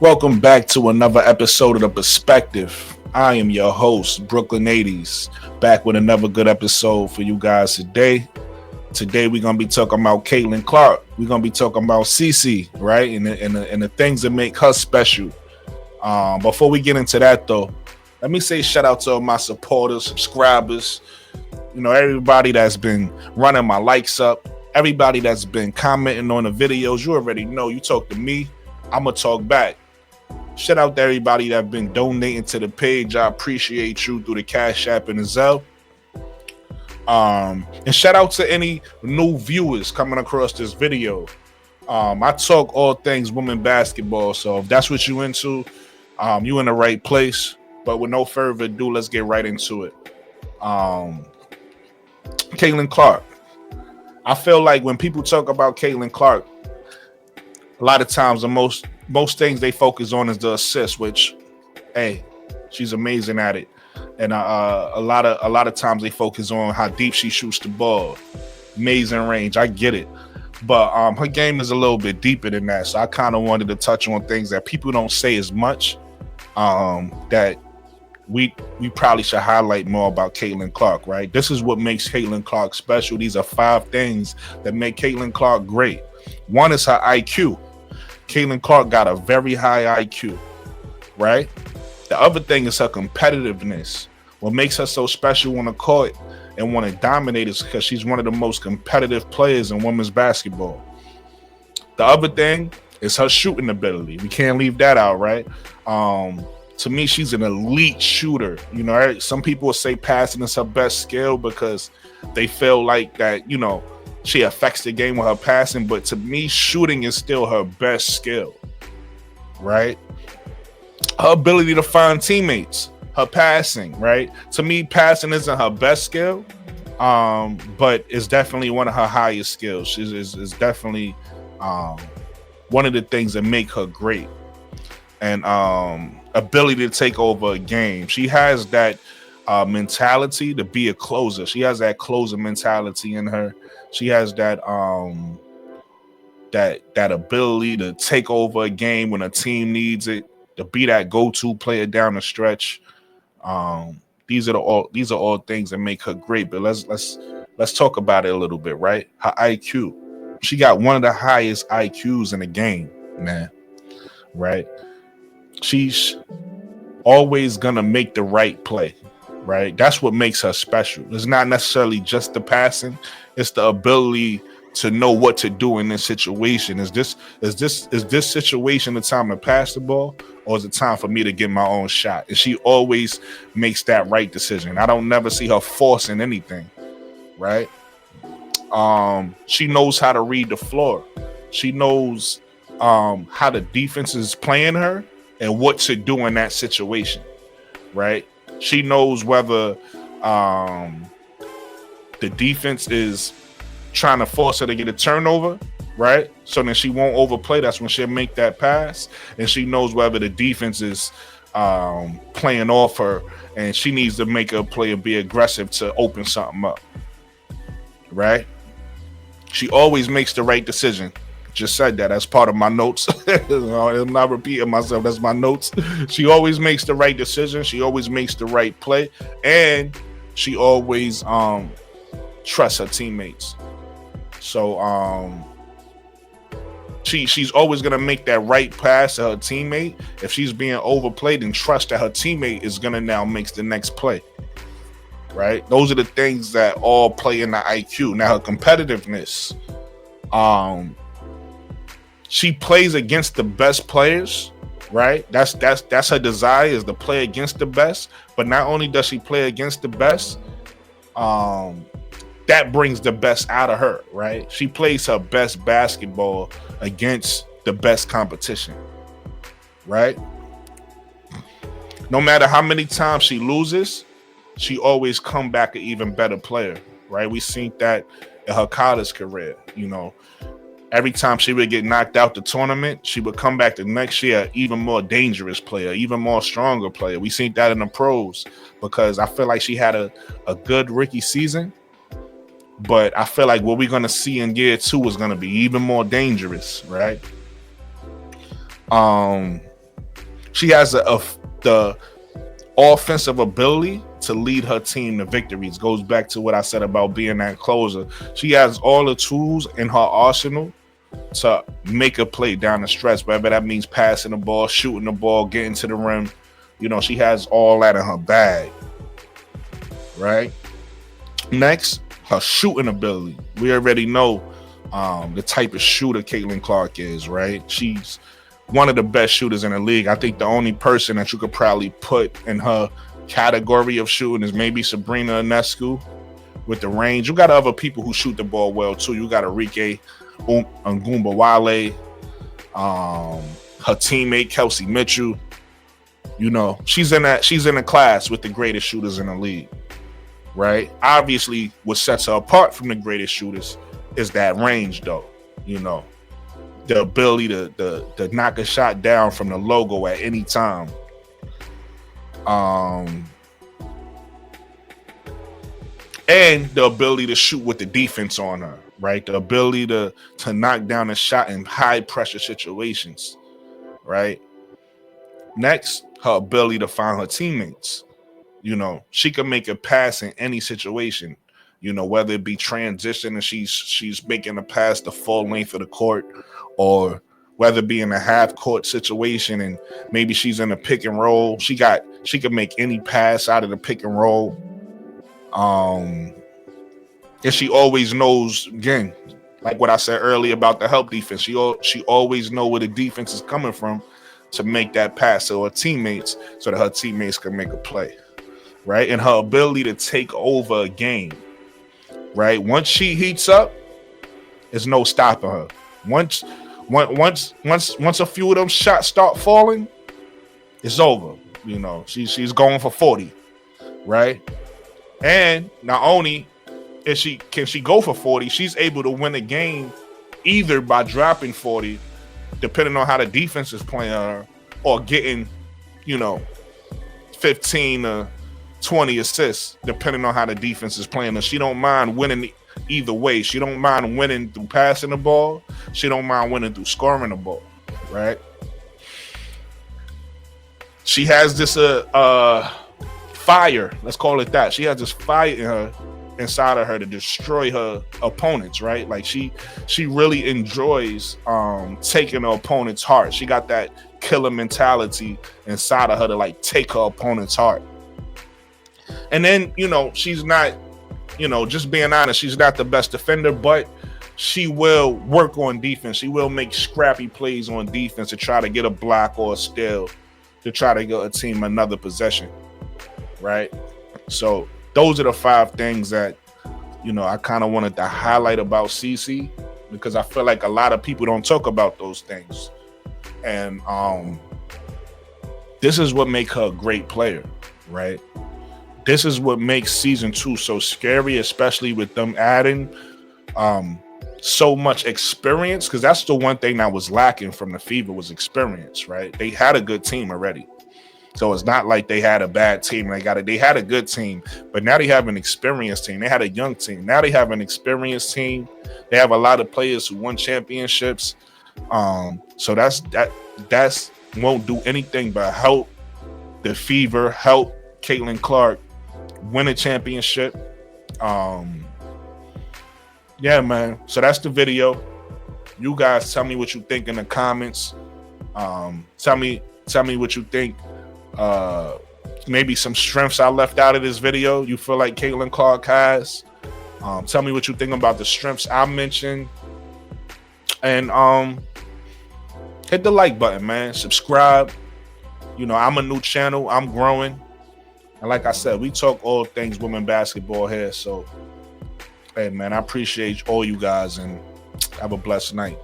Welcome back to another episode of The Perspective. I am your host, Brooklyn 80s, back with another good episode for you guys today. Today we're gonna be talking about Caitlin Clark. We're gonna be talking about Cece, right, and the things that make her special. Before we get into that, though, let me say shout out to all my supporters, subscribers. Everybody that's been running my likes up, everybody that's been commenting on the videos. You already know. You talk to me, I'ma talk back. Shout out to everybody that's been donating to the page. I appreciate you through the Cash App and the Zelle. And shout out to any new viewers coming across this video. I talk all things women basketball, so if that's what you into, you in the right place. But with no further ado, let's get right into it. Caitlin Clark. I feel like when people talk about Caitlin Clark, a lot of times the most things they focus on is the assist, which, hey, she's amazing at it. And a lot of times they focus on how deep she shoots the ball, amazing range. I get it, but her game is a little bit deeper than that. So I kind of wanted to touch on things that people don't say as much, that we probably should highlight more about Caitlin Clark. Right? This is what makes Caitlin Clark special. These are 5 things that make Caitlin Clark great. One is her IQ. Caitlin Clark got a very high IQ, right? The other thing is her competitiveness. What makes her so special on the court and want to dominate is because she's one of the most competitive players in women's basketball. The other thing is her shooting ability. We can't leave that out, right? To me, she's an elite shooter. Some people will say passing is her best skill because they feel like that, she affects the game with her passing, but to me, shooting is still her best skill, right? Her ability to find teammates, her passing, right? To me, passing isn't her best skill, but it's definitely one of her highest skills. She's definitely one of the things that make her great. And ability to take over a game. She has that mentality to be a closer. She has that closer mentality in her. She has that that ability to take over a game when a team needs it, to be that go-to player down the stretch. These are all things that make her great. But let's talk about it a little bit, right? Her IQ. She got one of the highest IQs in the game, man. Right? She's always gonna make the right play. Right, that's what makes her special. It's not necessarily just the passing; it's the ability to know what to do in this situation. Is this situation the time to pass the ball, or is it time for me to get my own shot? And she always makes that right decision. I don't never see her forcing anything. Right? She knows how to read the floor. She knows how the defense is playing her and what to do in that situation. Right? She knows whether the defense is trying to force her to get a turnover, right? So then she won't overplay. That's when she'll make that pass. And she knows whether the defense is playing off her and she needs to make a play and be aggressive to open something up, right? She always makes the right decision. Just said that as part of my notes. I'm not repeating myself. That's my notes. She always makes the right decision. She always makes the right play, and she always trusts her teammates. So she's always gonna make that right pass to her teammate. If she's being overplayed, and trust that her teammate is gonna now make the next play. Right? Those are the things that all play in the IQ. Now her competitiveness. She plays against the best players, right? That's her desire, is to play against the best. But not only does she play against the best, that brings the best out of her, right? She plays her best basketball against the best competition, right? No matter how many times she loses, she always come back an even better player, right? We seen that in her college career, Every time she would get knocked out the tournament, she would come back the next year even more dangerous player, even more stronger player. We seen that in the pros because I feel like she had a good rookie season, but I feel like what we're going to see in year 2 is going to be even more dangerous, right? She has the offensive ability to lead her team to victories. Goes back to what I said about being that closer. She has all the tools in her arsenal to make a play down the stretch, whether that means passing the ball, shooting the ball, getting to the rim. You know, she has all that in her bag, right? Next, her shooting ability. We already know the type of shooter Caitlin Clark is, right? She's one of the best shooters in the league. I think the only person that you could probably put in her category of shooting is maybe Sabrina Ionescu with the range. You got other people who shoot the ball well too. You got Wnba, her teammate Kelsey Mitchell. You know, she's in a class with the greatest shooters in the league, right? Obviously, what sets her apart from the greatest shooters is that range, though. You know, the ability to knock a shot down from the logo at any time. And the ability to shoot with the defense on her, right? The ability to knock down a shot in high pressure situations, right? Next, her ability to find her teammates. You know, she can make a pass in any situation, you know, whether it be transition and she's making a pass the full length of the court, or whether it be in a half court situation and maybe she's in a pick and roll. She can make any pass out of the pick and roll. And she always knows, again, like what I said earlier about the help defense, she always know where the defense is coming from to make that pass to her teammates so that her teammates can make a play, right? And her ability to take over a game, right? Once she heats up, there's no stopping her. Once a few of them shots start falling, it's over. You know, she's going for 40, right? And not only can she go for 40, she's able to win a game either by dropping 40, depending on how the defense is playing her, or getting, you know, 15 to 20 assists, depending on how the defense is playing her. She don't mind winning either way. She don't mind winning through passing the ball. She don't mind winning through scoring the ball, right? She has this fire, let's call it that. She has this fire inside of her to destroy her opponents, right? Like she really enjoys taking her opponent's heart. She got that killer mentality inside of her to like take her opponent's heart. And then, you know, she's not, you know, just being honest, she's not the best defender, but she will work on defense. She will make scrappy plays on defense to try to get a block or a steal, to try to get a team another possession, right? So those are the 5 things that, you know, I kind of wanted to highlight about CC, because I feel like a lot of people don't talk about those things. And this is what makes her a great player, right? This is what makes season 2 so scary, especially with them adding so much experience, because that's the one thing that was lacking from the Fever was experience, right? They had a good team already. So it's not like they had a bad team. They had a good team, but now they have an experienced team. They had a young team. Now they have an experienced team. They have a lot of players who won championships. So that's won't do anything but help the Fever, help Caitlin Clark win a championship. Yeah, man. So that's the video. You guys tell me what you think in the comments. Tell me what you think. Maybe some strengths I left out of this video you feel like Caitlin Clark has. Tell me what you think about the strengths I mentioned. And hit the like button, man. Subscribe. You know, I'm a new channel. I'm growing. And like I said, we talk all things women basketball here. So, hey, man, I appreciate all you guys and have a blessed night.